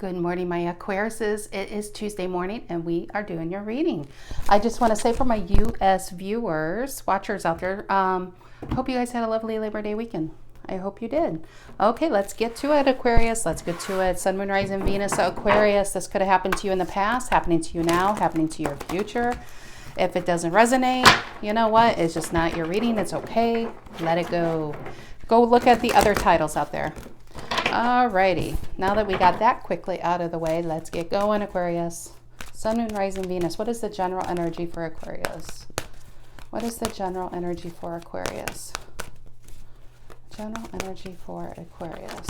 Good morning, my Aquariuses. It is Tuesday morning and we are doing your reading. I just want to say for my US viewers, watchers out there, hope you guys had a lovely Labor Day weekend. I hope you did. Okay, let's get to it, Aquarius. Let's get to it. Sun, Moon, Rising, Venus, Aquarius. This could have happened to you in the past, happening to you now, happening to your future. If it doesn't resonate, you know what? It's just not your reading. It's okay. Let it go. Go look at the other titles out there. Alrighty, now that we got that quickly out of the way, let's get going, Aquarius. Sun, Moon, Rising, Venus. What is the general energy for Aquarius? What is the general energy for Aquarius? General energy for Aquarius.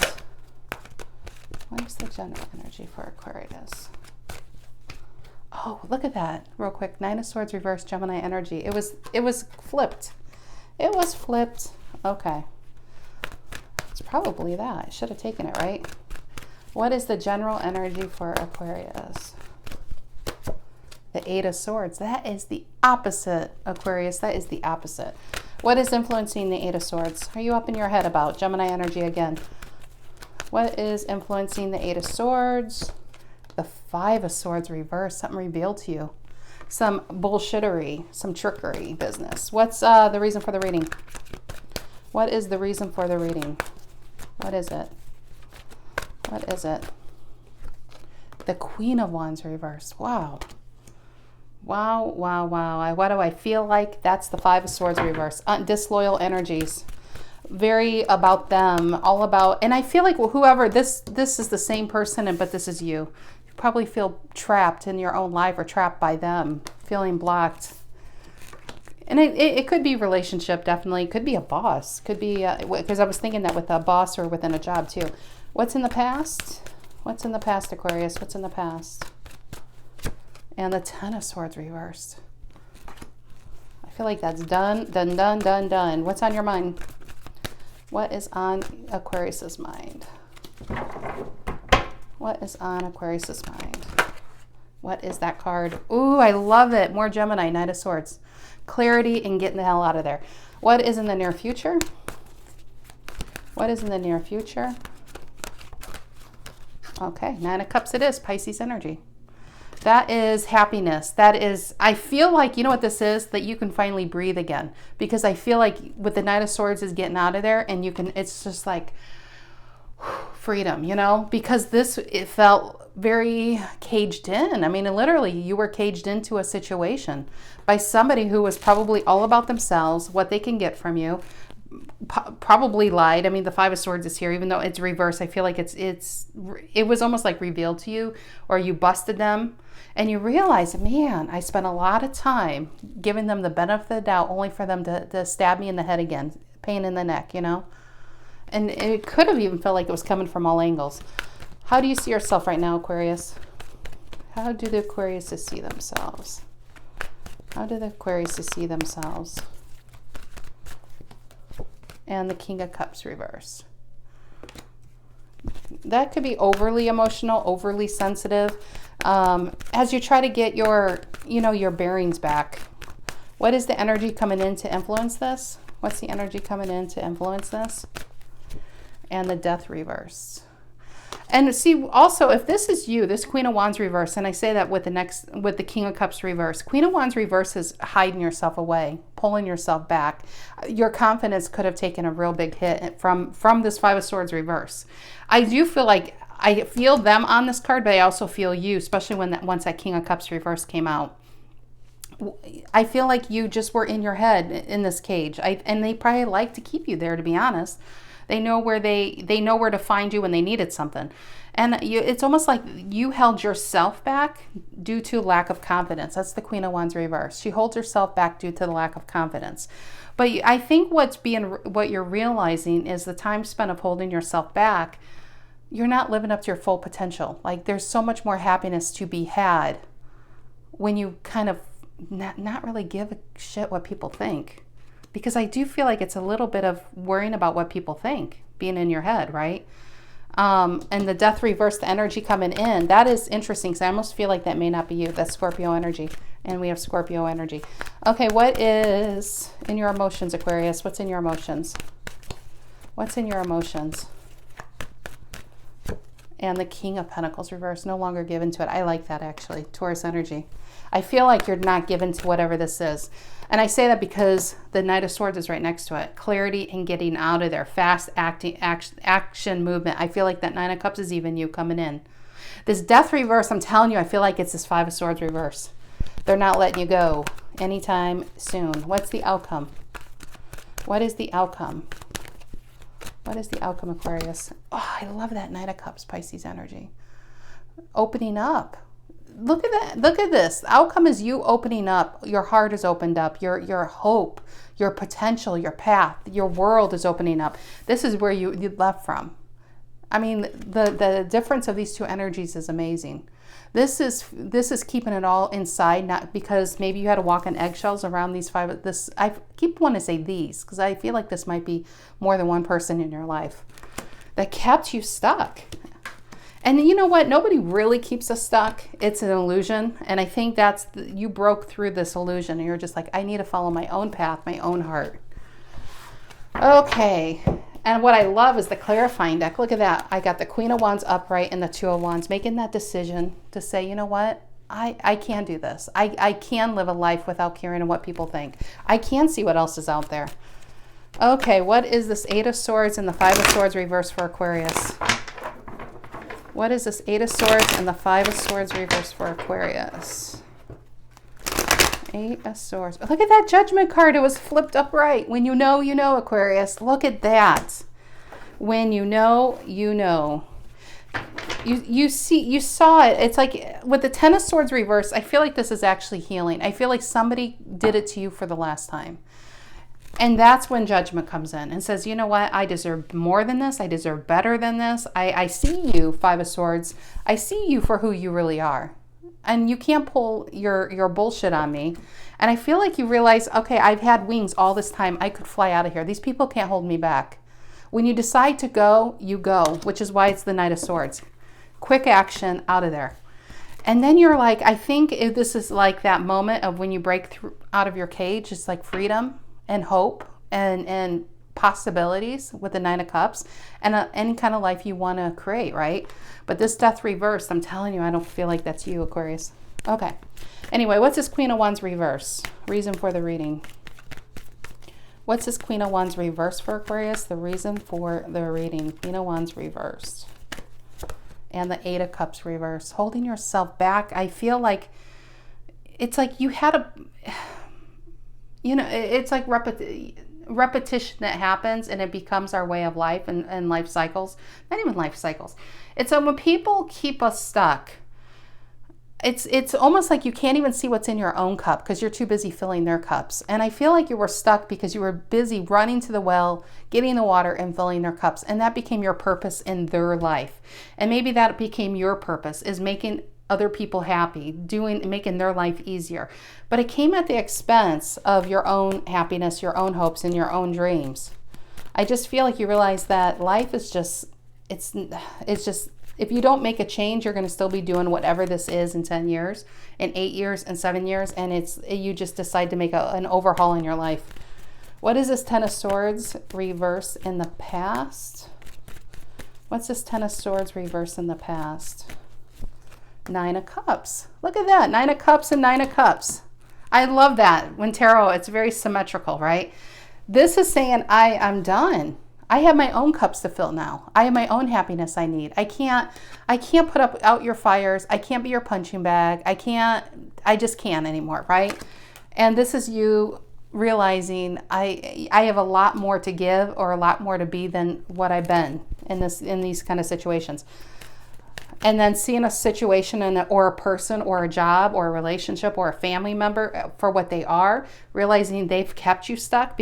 What is the general energy for Aquarius? Oh, look at that real quick. Nine of Swords reverse, Gemini energy. It was flipped. It was flipped. Okay. Probably that. I should have taken it, right? What is the general energy for Aquarius? The Eight of Swords. That is the opposite, Aquarius. That is the opposite. What is influencing the Eight of Swords? Are you up in your head about Gemini energy again? What is influencing the Eight of Swords? The Five of Swords reverse. Something revealed to you. Some bullshittery, some trickery business. What's the reason for the reading? What is the reason for the reading? What is it? What is it? The Queen of Wands reversed. Wow. Wow, wow, wow. What do I feel like? That's the Five of Swords reversed. Disloyal energies. Very about them. All about, and I feel like whoever, this is the same person, but this is you. You probably feel trapped in your own life or trapped by them. Feeling blocked. And it could be relationship, definitely. It could be a boss. Could be, because I was thinking that with a boss or within a job too. What's in the past? What's in the past, Aquarius? What's in the past? And the Ten of Swords reversed. I feel like that's done, done, done, done, done. What's on your mind? What is on Aquarius's mind? What is on Aquarius's mind? What is that card? Ooh, I love it. More Gemini, Knight of Swords. Clarity and getting the hell out of there. What is in the near future? What is in the near future? Okay, Nine of Cups it is, Pisces energy. That is happiness. That is, I feel like, you know what this is? That you can finally breathe again. Because I feel like with the Knight of Swords is getting out of there and you can, it's just like freedom, you know? Because it felt very caged in. I mean, literally, you were caged into a situation by somebody who was probably all about themselves, what they can get from you, probably lied. I mean, the Five of Swords is here, even though it's reversed. I feel like it was almost like revealed to you, or you busted them, and you realize, man, I spent a lot of time giving them the benefit of the doubt, only for them to stab me in the head again, pain in the neck, you know? And it could have even felt like it was coming from all angles. How do you see yourself right now, Aquarius? How do the Aquariuses see themselves? How do the Aquariuses see themselves? And the King of Cups reverse. That could be overly emotional, overly sensitive. As you try to get your bearings back. What is the energy coming in to influence this? What's the energy coming in to influence this? And the Death reverse. And see, also, if this is you, this Queen of Wands reverse, and I say that with the King of Cups reverse. Queen of Wands reverse is hiding yourself away, pulling yourself back. Your confidence could have taken a real big hit from this Five of Swords reverse. I do feel like I feel them on this card, but I also feel you, especially once that King of Cups reverse came out. I feel like you just were in your head in this cage, and they probably like to keep you there, to be honest. They know where to find you when they needed something. And it's almost like you held yourself back due to lack of confidence. That's the Queen of Wands reverse. She holds herself back due to the lack of confidence. But I think what you're realizing is the time spent of holding yourself back, you're not living up to your full potential. Like, there's so much more happiness to be had when you kind of not really give a shit what people think. Because I do feel like it's a little bit of worrying about what people think, being in your head, right? And the Death reverse, the energy coming in, that is interesting because I almost feel like that may not be you. That's Scorpio energy. And we have Scorpio energy. Okay, what is in your emotions, Aquarius? What's in your emotions? What's in your emotions? And the King of Pentacles reverse, no longer given to it. I like that, actually. Taurus energy. I feel like you're not given to whatever this is. And I say that because the Knight of Swords is right next to it. Clarity and getting out of there. Fast acting, action movement. I feel like that Nine of Cups is even you coming in. This Death reverse, I'm telling you, I feel like it's this Five of Swords reverse. They're not letting you go anytime soon. What's the outcome? What is the outcome? What is the outcome, Aquarius? Oh, I love that Knight of Cups, Pisces energy. Opening up. Look at that. Look at this. The outcome is you opening up. Your heart is opened up. Your hope, your potential, your path, your world is opening up. This is where you left from. I mean, the difference of these two energies is amazing. This is keeping it all inside, not because maybe you had to walk on eggshells around these five. I keep wanting to say these because I feel like this might be more than one person in your life that kept you stuck. And you know what? Nobody really keeps us stuck. It's an illusion. And I think you broke through this illusion and you're just like, I need to follow my own path, my own heart. Okay. And what I love is the clarifying deck. Look at that. I got the Queen of Wands upright and the Two of Wands, making that decision to say, you know what? I can do this. I can live a life without caring what people think. I can see what else is out there. Okay, what is this Eight of Swords and the Five of Swords reverse for Aquarius? What is this Eight of Swords and the Five of Swords reverse for Aquarius? Eight of Swords. Look at that Judgment card. It was flipped upright. When you know, Aquarius. Look at that. When you know, you know. You saw it. It's like with the Ten of Swords reverse, I feel like this is actually healing. I feel like somebody did it to you for the last time. And that's when Judgment comes in and says, you know what? I deserve more than this. I deserve better than this. I see you, Five of Swords. I see you for who you really are. And you can't pull your bullshit on me. And I feel like you realize, okay, I've had wings all this time. I could fly out of here. These people can't hold me back. When you decide to go, you go, which is why it's the Knight of Swords. Quick action, out of there. And then you're like, I think if this is like that moment of when you break through out of your cage, it's like freedom and hope and possibilities with the Nine of Cups and any kind of life you want to create, right? But this Death reverse, I'm telling you, I don't feel like that's you, Aquarius. Okay. Anyway, what's this Queen of Wands reverse? Reason for the reading. What's this Queen of Wands reverse for Aquarius? The reason for the reading. Queen of Wands reversed. And the Eight of Cups reverse. Holding yourself back. I feel like it's like you had a... You know, it's like repetition that happens and it becomes our way of life and life cycles. Not even life cycles. It's when people keep us stuck, it's almost like you can't even see what's in your own cup because you're too busy filling their cups. And I feel like you were stuck because you were busy running to the well, getting the water and filling their cups. And that became your purpose in their life. And maybe that became your purpose, is making other people happy, making their life easier. But it came at the expense of your own happiness, your own hopes, and your own dreams. I just feel like you realize that life is just, it's just, if you don't make a change, you're going to still be doing whatever this is in 10 years, in 8 years, and 7 years, and you just decide to make an overhaul in your life. What is this Ten of Swords reverse in the past? What's this Ten of Swords reverse in the past? Nine of Cups. Look at that. Nine of Cups and Nine of Cups. I love that. When tarot, it's very symmetrical, right? This is saying, I'm done. I have my own cups to fill now. I have my own happiness I need. I can't put out your fires. I can't be your punching bag. I just can't anymore, right? And this is you realizing I have a lot more to give or a lot more to be than what I've been in these kind of situations. And then seeing a situation or a person or a job or a relationship or a family member for what they are, realizing they've kept you stuck.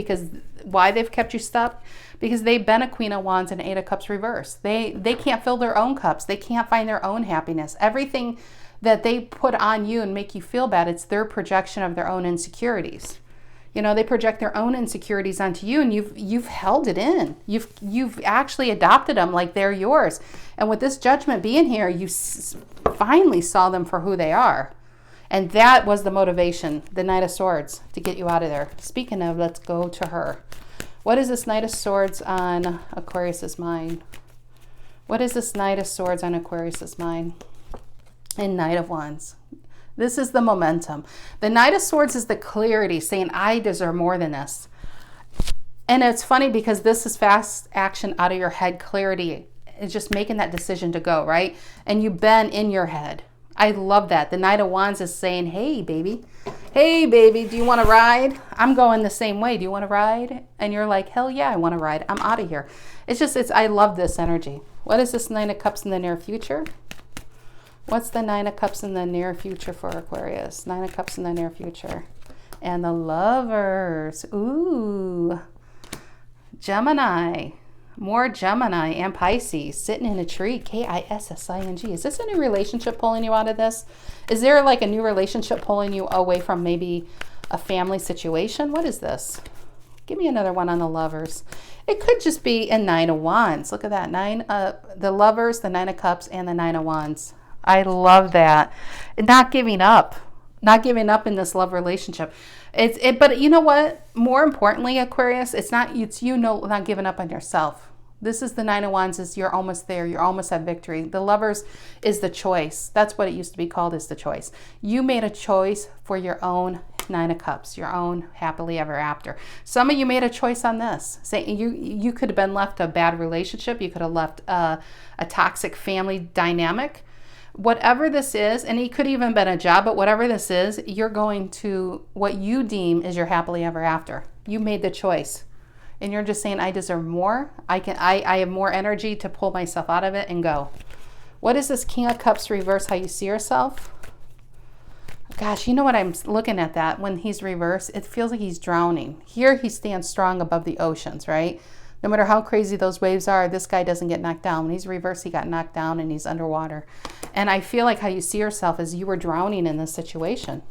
Why they've kept you stuck? Because they've been a Queen of Wands and Eight of Cups reverse. They can't fill their own cups. They can't find their own happiness. Everything that they put on you and make you feel bad, it's their projection of their own insecurities. You know, they project their own insecurities onto you, and you've held it in. You've actually adopted them like they're yours. And with this Judgment being here, you finally saw them for who they are. And that was the motivation, the Knight of Swords, to get you out of there. Speaking of, let's go to her. What is this Knight of Swords on Aquarius's mind? What is this Knight of Swords on Aquarius's mind? And Knight of Wands. This is the momentum. The Knight of Swords is the clarity, saying, I deserve more than this. And it's funny because this is fast action out of your head clarity. It's just making that decision to go, right? And you've been in your head. I love that. The Knight of Wands is saying, hey, baby. Hey, baby, do you want to ride? I'm going the same way. Do you want to ride? And you're like, hell yeah, I want to ride. I'm out of here. I love this energy. What is this Nine of Cups in the near future? What's the Nine of Cups in the near future for Aquarius? Nine of Cups in the near future. And the Lovers. Ooh. Gemini. More Gemini and Pisces sitting in a tree. K-I-S-S-I-N-G. Is this a new relationship pulling you out of this? Is there like a new relationship pulling you away from maybe a family situation? What is this? Give me another one on the Lovers. It could just be a Nine of Wands. Look at that. The Lovers, the Nine of Cups, and the Nine of Wands. I love that. Not giving up. Not giving up in this love relationship. But you know what? More importantly, Aquarius, it's you not giving up on yourself. This is the Nine of Wands. Is you're almost there. You're almost at victory. The Lovers is the choice. That's what it used to be called, is the choice. You made a choice for your own Nine of Cups, your own happily ever after. Some of you made a choice on this. Say you could have been left a bad relationship. You could have left a toxic family dynamic. Whatever this is, and it could even been a job, but whatever this is, you're going to what you deem is your happily ever after. You made the choice. And you're just saying, I deserve more. I have more energy to pull myself out of it and go. What is this King of Cups reverse? How you see yourself? Gosh, you know what, I'm looking at that. When he's reversed, it feels like he's drowning. Here he stands strong above the oceans, right? No matter how crazy those waves are, this guy doesn't get knocked down. When he's reversed, he got knocked down and he's underwater. And I feel like how you see yourself is you were drowning in this situation.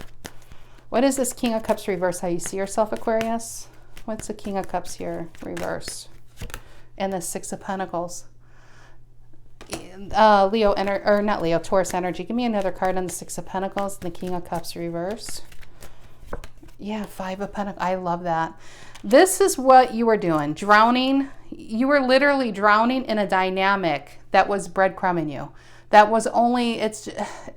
What is this King of Cups reverse? How you see yourself, Aquarius? What's the King of Cups here reverse? And the Six of Pentacles. Taurus energy. Give me another card on the Six of Pentacles and the King of Cups reverse. Yeah, Five of Pentacles. I love that. This is what you were doing. Drowning. You were literally drowning in a dynamic that was breadcrumbing you. That was only,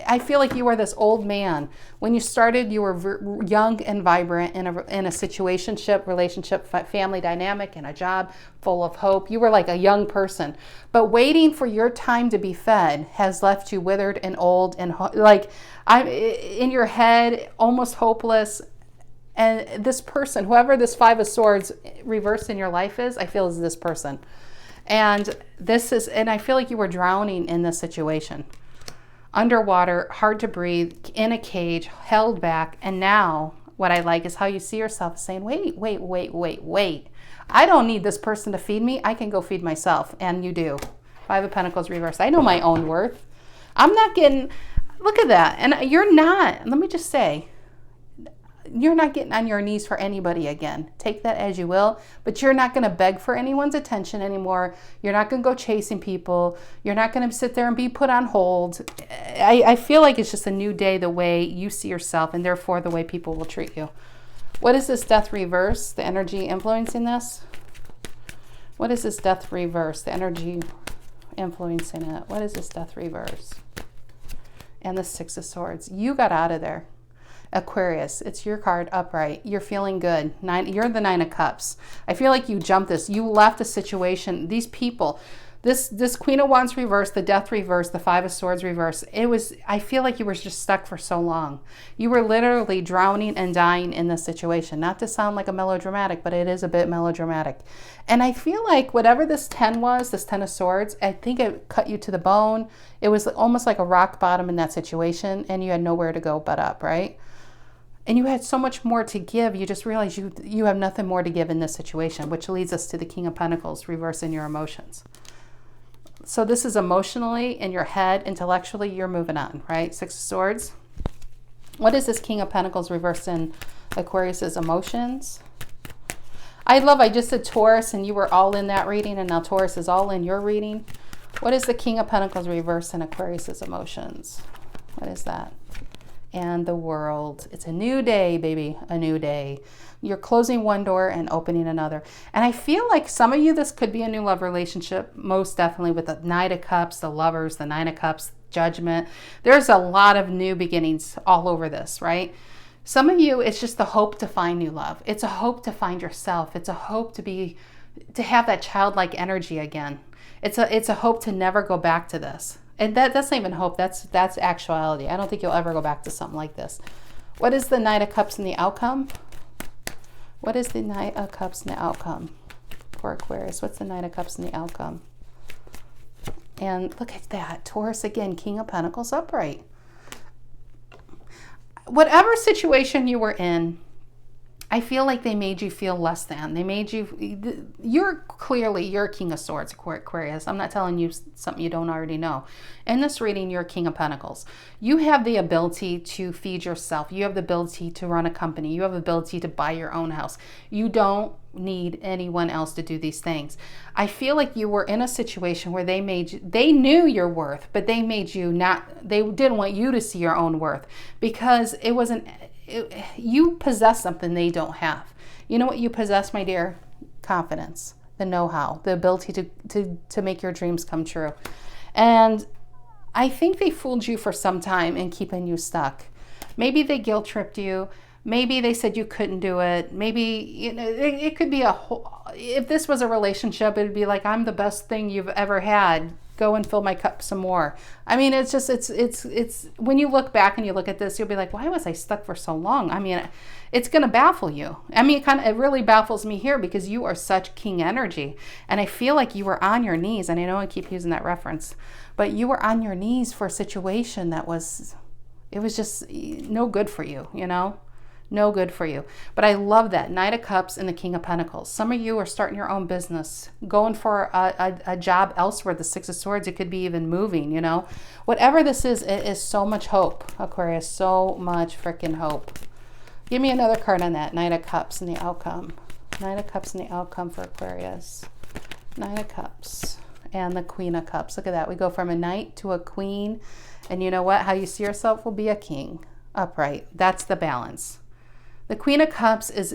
I feel like you were this old man. When you started, you were young and vibrant in a situationship, relationship, family dynamic, and a job full of hope. You were like a young person. But waiting for your time to be fed has left you withered and old and like I'm in your head, almost hopeless. And this person, whoever this Five of Swords reversed in your life is, I feel is this person. And I feel like you were drowning in this situation. Underwater, hard to breathe, in a cage, held back. And now what I like is how you see yourself saying, wait. I don't need this person to feed me. I can go feed myself. And you do. Five of Pentacles reversed. I know my own worth. I'm not getting, look at that. And you're not, let me just say, you're not getting on your knees for anybody again. Take that as you will, but you're not going to beg for anyone's attention anymore. You're not going to go chasing people. You're not going to sit there and be put on hold. I feel like it's just a new day, the way you see yourself, and therefore the way people will treat you. What is this Death reverse? The energy influencing this? What is this Death reverse? The energy influencing it. What is this Death reverse? And the Six of Swords. You got out of there. Aquarius, it's your card upright. You're feeling good. You're the Nine of Cups. I feel like you jumped this. You left a situation. These people, this Queen of Wands reverse, the Death reverse, the Five of Swords reverse. I feel like you were just stuck for so long. You were literally drowning and dying in this situation. Not to sound like a melodramatic, but it is a bit melodramatic. And I feel like whatever this 10 was, this 10 of Swords, I think it cut you to the bone. It was almost like a rock bottom in that situation, and you had nowhere to go but up, right? And you had so much more to give. You just realized you have nothing more to give in this situation, which leads us to the King of Pentacles, reversing your emotions. So this is emotionally, in your head, intellectually, you're moving on, right? Six of Swords. What is this King of Pentacles reversed in Aquarius's emotions? I just said Taurus, and you were all in that reading, and now Taurus is all in your reading. What is the King of Pentacles reversed in Aquarius's emotions? What is that? and the world. It's a new day, baby, a new day. You're closing one door and opening another. And I feel like some of you, this could be a new love relationship, most definitely with the Knight of Cups, the Lovers, the Nine of Cups, Judgment. There's a lot of new beginnings all over this, right? Some of you, it's just the hope to find new love. It's a hope to find yourself. It's a hope to have that childlike energy again. It's a hope to never go back to this. And that's not even hope, that's actuality. I don't think you'll ever go back to something like this. What is the Knight of Cups in the outcome? What is the Knight of Cups in the outcome for Aquarius? What's the Knight of Cups in the outcome? And look at that, Taurus again, King of Pentacles upright. Whatever situation you were in, I feel like they made you feel less than. They made you, you're a King of Swords, Aquarius. I'm not telling you something you don't already know. In this reading, you're a King of Pentacles. You have the ability to feed yourself. You have the ability to run a company. You have the ability to buy your own house. You don't need anyone else to do these things. I feel like you were in a situation where they knew your worth, but they made you they didn't want you to see your own worth because you possess something they don't have. You know what you possess, my dear? Confidence, the know-how, the ability to make your dreams come true. And I think they fooled you for some time in keeping you stuck. Maybe they guilt tripped you. Maybe they said you couldn't do it. Maybe, it could be if this was a relationship, it'd be like, I'm the best thing you've ever had. Go and fill my cup some more. I mean, it's when you look back and you look at this, you'll be like, why was I stuck for so long? I mean, it's going to baffle you. I mean, it really baffles me here because you are such king energy. And I feel like you were on your knees. And I know I keep using that reference, but you were on your knees for a situation it was just no good for you, No good for you. But I love that. Knight of Cups and the King of Pentacles. Some of you are starting your own business, going for a job elsewhere. The Six of Swords, it could be even moving, Whatever this is, it is so much hope, Aquarius. So much freaking hope. Give me another card on that. Knight of Cups and the outcome. Knight of Cups and the outcome for Aquarius. Knight of Cups and the Queen of Cups. Look at that. We go from a knight to a queen. And you know what? How you see yourself will be a king. Upright. That's the balance. The Queen of Cups is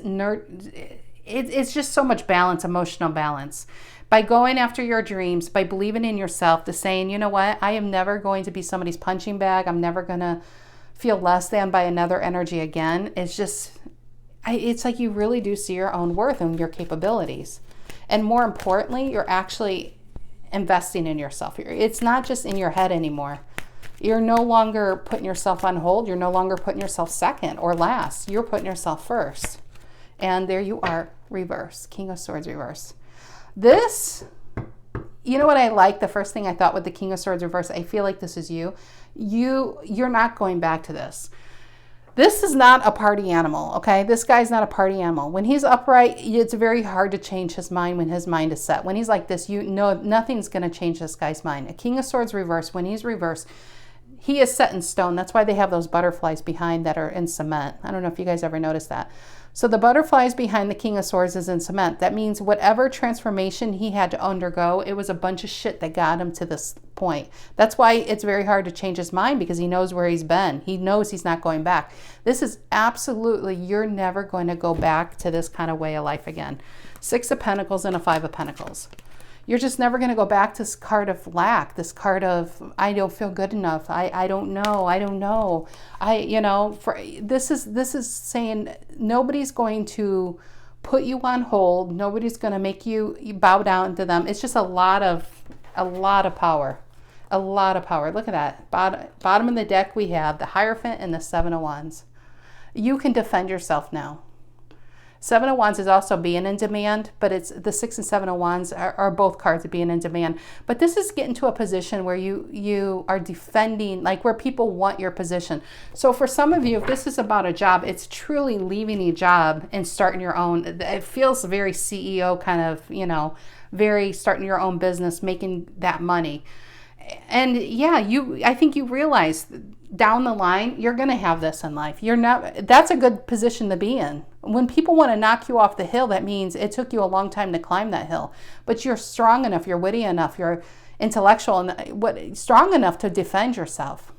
it's just so much balance, emotional balance. By going after your dreams, by believing in yourself, to saying, you know what, I am never going to be somebody's punching bag. I'm never going to feel less than by another energy again. It's like you really do see your own worth and your capabilities. And more importantly, you're actually investing in yourself. It's not just in your head anymore. You're no longer putting yourself on hold. You're no longer putting yourself second or last. You're putting yourself first. And there you are, reverse. King of Swords reverse. This, you know what I like? The first thing I thought with the King of Swords reverse, I feel like this is you. You're not going back to this. This is not a party animal, okay? This guy's not a party animal. When he's upright, it's very hard to change his mind when his mind is set. When he's like this, nothing's going to change this guy's mind. A King of Swords reverse, when he's reversed, he is set in stone. That's why they have those butterflies behind that are in cement. I don't know if you guys ever noticed that. So the butterflies behind the King of Swords is in cement. That means whatever transformation he had to undergo, it was a bunch of shit that got him to this point. That's why it's very hard to change his mind, because he knows where he's been. He knows he's not going back. This is absolutely, you're never going to go back to this kind of way of life again. Six of Pentacles and a Five of Pentacles. You're just never going to go back to this card of lack, this card of, I don't feel good enough. I don't know. This is saying nobody's going to put you on hold. Nobody's going to make you bow down to them. It's just a lot of power. A lot of power. Look at that. Bottom of the deck, we have the Hierophant and the Seven of Wands. You can defend yourself now. Seven of Wands is also being in demand, but it's the Six and Seven of Wands are both cards of being in demand. But this is getting to a position where you are defending, like where people want your position. So for some of you, if this is about a job, it's truly leaving a job and starting your own. It feels very CEO kind of, very starting your own business, making that money. And yeah, I think you realize down the line, you're going to have this in life. That's a good position to be in. When people want to knock you off the hill, that means it took you a long time to climb that hill. But you're strong enough, you're witty enough, you're intellectual and strong enough to defend yourself.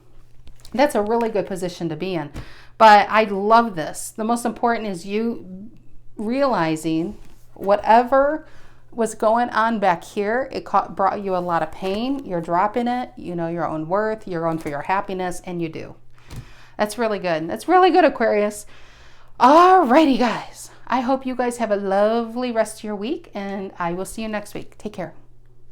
That's a really good position to be in. But I love this. The most important is you realizing whatever was going on back here, it brought you a lot of pain. You're dropping it. You know your own worth. You're going for your happiness, and you do. That's really good. That's really good, Aquarius. Alrighty, guys. I hope you guys have a lovely rest of your week, and I will see you next week. Take care.